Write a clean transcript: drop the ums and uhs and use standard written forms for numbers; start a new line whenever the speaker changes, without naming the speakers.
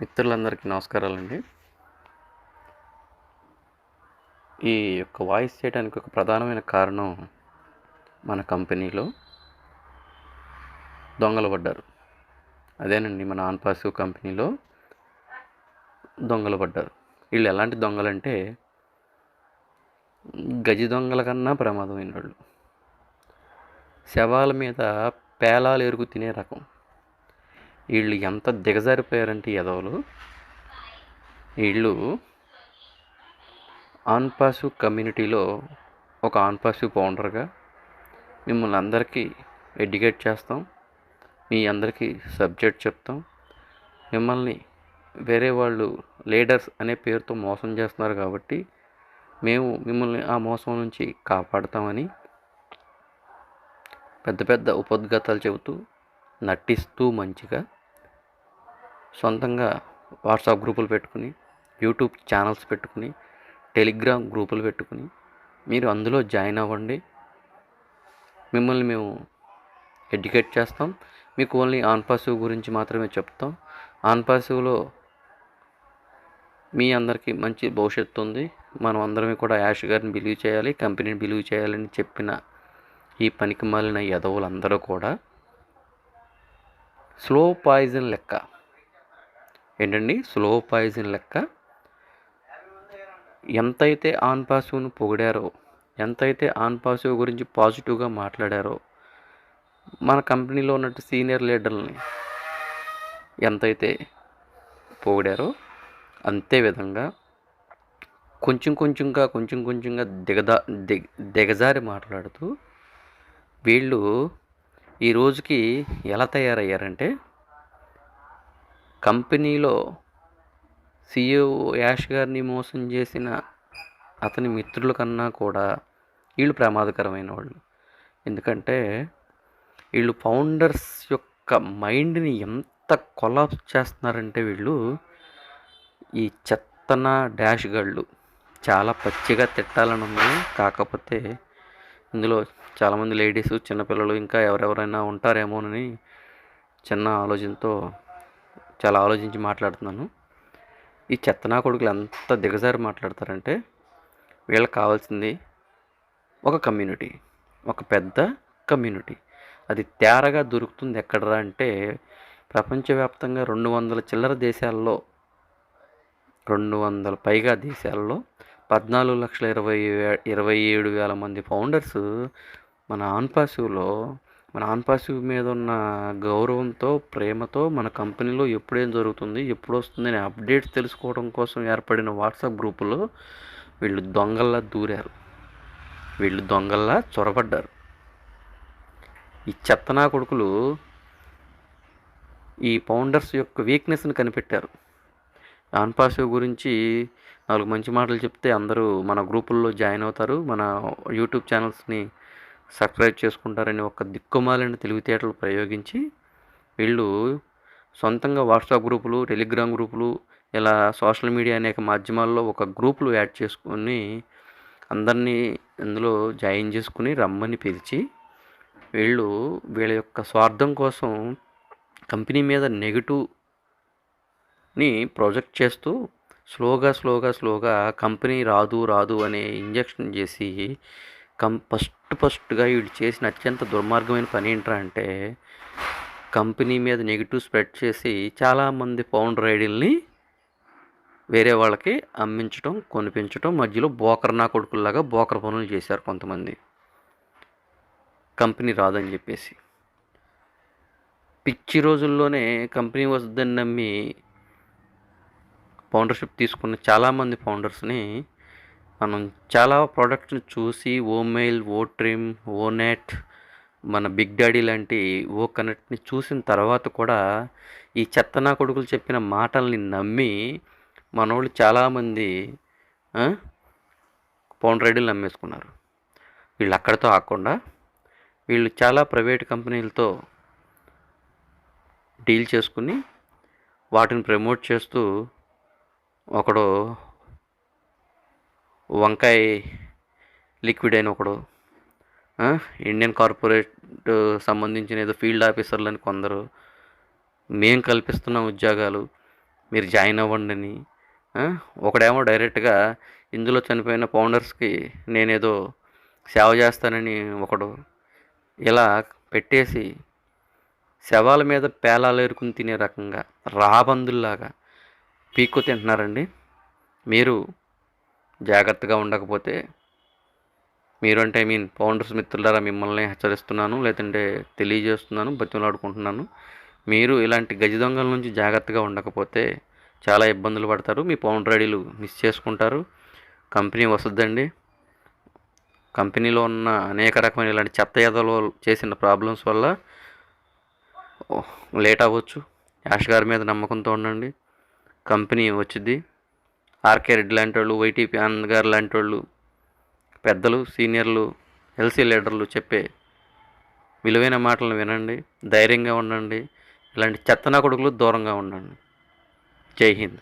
మిత్రులందరికీ నమస్కారాలండి. ఈ యొక్క వాయిస్ చేయడానికి ఒక ప్రధానమైన కారణం మన కంపెనీలో దొంగలు పడ్డారు. అదేనండి, మన ఆన్‌పాసివ్ కంపెనీలో దొంగలు పడ్డారు. వీళ్ళు ఎలాంటి దొంగలంటే గజ దొంగల కన్నా ప్రమాదమైనోళ్ళు. శవాల మీద పేలాలు ఎరుగు తినే రకం. వీళ్ళు ఎంత దిగజారిపోయారంటే ఎదవలు. వీళ్ళు ఆన్‌పాసివ్ కమ్యూనిటీలో ఒక ఆన్‌పాసివ్ ఫౌండర్‌గా మిమ్మల్ని అందరికీ ఎడ్యుకేట్ చేస్తాం. మీ అందరికీ సబ్జెక్ట్ చెప్తాం. మిమ్మల్ని వేరే వాళ్ళు లీడర్స్ అనే పేరుతో మోసం చేస్తున్నారు కాబట్టి మేము మిమ్మల్ని ఆ మోసం నుంచి కాపాడుతామని పెద్ద పెద్ద ఉపోద్ఘాతాలు చెబుతూ నటిస్తూ మంచిగా సొంతంగా వాట్సాప్ గ్రూపులు పెట్టుకుని, యూట్యూబ్ ఛానల్స్ పెట్టుకుని, టెలిగ్రామ్ గ్రూపులు పెట్టుకుని మీరు అందులో జాయిన్ అవ్వండి. మిమ్మల్ని మేము ఎడ్యుకేట్ చేస్తాం. మీకు ఓన్లీ ఆన్‌పాసివ్ గురించి మాత్రమే చెప్తాం. ఆన్‌పాసివ్‌లో మీ అందరికీ మంచి భవిష్యత్తు ఉంది. మనం అందరం కూడా యాష్ గారిని బిలీవ్ చేయాలి, కంపెనీని బిలీవ్ చేయాలని చెప్పిన ఈ పనికిమాలిన ఎదవులందరూ కూడా స్లో పాయిజన్ లెక్క. ఏంటండి? స్లో పాయిజన్ లెక్క. ఎంతైతే ఆన్‌పాసివ్‌ను పొగిడారో, ఎంతైతే ఆన్‌పాసివ్ గురించి పాజిటివ్‌గా మాట్లాడారో, మన కంపెనీలో ఉన్నట్టు సీనియర్ లీడర్లని ఎంతైతే పొగిడారో అంతే విధంగా కొంచెం కొంచెంగా దిగజారి మాట్లాడుతూ వీళ్ళు ఈ రోజుకి ఎలా తయారయ్యారంటే, కంపెనీలో CEO యాష్ గారిని మోసం చేసిన అతని మిత్రుల కన్నా కూడా వీళ్ళు ప్రమాదకరమైన వాళ్ళు. ఎందుకంటే వీళ్ళు ఫౌండర్స్ యొక్క మైండ్ని ఎంత కొలాప్స్ చేస్తున్నారంటే వీళ్ళు ఈ చెత్తన డాష్ గళ్ళు చాలా పచ్చిగా తిట్టాలని ఉంది. కాకపోతే ఇందులో చాలామంది లేడీస్, చిన్నపిల్లలు ఇంకా ఎవరెవరైనా ఉంటారేమోనని చిన్న ఆలోచనతో చాలా ఆలోచించి మాట్లాడుతున్నాను. ఈ చెత్తనా కొడుకులు ఎంత దిగజారి మాట్లాడతారంటే వీళ్ళకి కావాల్సింది ఒక కమ్యూనిటీ, ఒక పెద్ద కమ్యూనిటీ. అది తేరగా దొరుకుతుంది ఎక్కడరా అంటే ప్రపంచవ్యాప్తంగా 200 చిల్లర దేశాల్లో, 200 పైగా దేశాల్లో 14,27,000 మంది ఫౌండర్స్ మన ఆన్‌పాసివ్ మీద ఉన్న గౌరవంతో, ప్రేమతో మన కంపెనీలో ఎప్పుడేం జరుగుతుంది, ఎప్పుడు వస్తుంది అనే అప్డేట్స్ తెలుసుకోవడం కోసం ఏర్పడిన వాట్సాప్ గ్రూపులో వీళ్ళు దొంగల్లా దూరారు. వీళ్ళు దొంగల్లా చొరబడ్డారు. ఈ చెత్తనా కొడుకులు ఈ ఫౌండర్స్ యొక్క వీక్నెస్ని కనిపెట్టారు. ఆన్‌పాసివ్ గురించి 4 మంచి మాటలు చెప్తే అందరూ మన గ్రూపుల్లో జాయిన్ అవుతారు, మన యూట్యూబ్ ఛానల్స్ని సబ్స్క్రైబ్ చేసుకుంటారని ఒక దిక్కుమాలిన తెలివితేటలు ప్రయోగించి వీళ్ళు సొంతంగా వాట్సాప్ గ్రూపులు, టెలిగ్రామ్ గ్రూపులు, ఇలా సోషల్ మీడియా అనేక మాధ్యమాల్లో ఒక గ్రూపులు యాడ్ చేసుకుని అందరినీ ఇందులో జాయిన్ చేసుకుని రమ్మని పిలిచి వీళ్ళ యొక్క స్వార్థం కోసం కంపెనీ మీద నెగిటివ్ని ప్రొజెక్ట్ చేస్తూ స్లోగా కంపెనీ రాదు అనే ఇంజెక్షన్ చేసి ఫస్ట్గా వీళ్ళు చేసిన అత్యంత దుర్మార్గమైన పని ఏంట్రా అంటే కంపెనీ మీద నెగిటివ్ స్ప్రెడ్ చేసి చాలామంది ఫౌండర్ ఐడీల్ని వేరే వాళ్ళకి అమ్మించడం, కొనిపించడం, మధ్యలో బోకర్ కొడుకుల్లాగా బోకర్ పనులు చేశారు కొంతమంది. కంపెనీ రాదని చెప్పేసి పిచ్చి రోజుల్లోనే కంపెనీ వస్తుందని నమ్మి ఫౌండర్షిప్ తీసుకున్న చాలామంది ఫౌండర్స్ని మనం చాలా ప్రోడక్ట్స్ని చూసి ఓమెయిల్, ఓట్రిమ్, ఓనెట్, మన బిగ్ డాడీ లాంటి ఓ కనెక్ట్ని చూసిన తర్వాత కూడా ఈ చెత్తనా కొడుకులు చెప్పిన మాటల్ని నమ్మి మనోళ్ళు చాలామంది ఫౌండర్ ఐడీలు నమ్మేసుకున్నారు. వీళ్ళు అక్కడితో ఆగకుండా వీళ్ళు చాలా ప్రైవేట్ కంపెనీలతో డీల్ చేసుకుని వాటిని ప్రమోట్ చేస్తూ ఒకడు వంకాయ లిక్విడ్ అయిన ఒకడు, ఇండియన్ కార్పొరేట్ సంబంధించిన ఏదో ఫీల్డ్ ఆఫీసర్లని కొందరు, మేము కల్పిస్తున్న ఉద్యోగాలు, మీరు జాయిన్ అవ్వండి అని. ఒకడేమో డైరెక్ట్గా ఇందులో చనిపోయిన ఫౌండర్స్కి నేనేదో సేవ చేస్తానని ఒకడు ఇలా పెట్టేసి శవాల మీద పేలాలు ఏరుకుని తినే రకంగా రాబందుల్లాగా పీక్కు తింటున్నారండి. మీరు జాగ్రత్తగా ఉండకపోతే మీరు అంటే ఫౌండర్స్ మిత్రులారా మిమ్మల్ని హెచ్చరిస్తున్నాను, లేదంటే తెలియజేస్తున్నాను, బతిమలాడుకుంటున్నాను. మీరు ఇలాంటి గజ దొంగల నుంచి జాగ్రత్తగా ఉండకపోతే చాలా ఇబ్బందులు పడతారు. మీ ఫౌండర్ ఐడీలు మిస్ చేసుకుంటారు. కంపెనీ వస్తుందండి. కంపెనీలో ఉన్న అనేక రకమైన ఇలాంటి చెత్త ఎదలో చేసిన ప్రాబ్లమ్స్ వల్ల లేట్ అవ్వచ్చు. యాష్ గారి మీద నమ్మకంతో ఉండండి. కంపెనీ వచ్చింది. ఆర్కే రెడ్డి లాంటి వాళ్ళు, వైటీపీ ఆనంద్ గారు లాంటి వాళ్ళు, పెద్దలు, సీనియర్లు, ఎల్సీ లీడర్లు చెప్పే విలువైన మాటలను వినండి. ధైర్యంగా ఉండండి. ఇలాంటి చెత్తనా కొడుకులు దూరంగా ఉండండి. జై హింద్.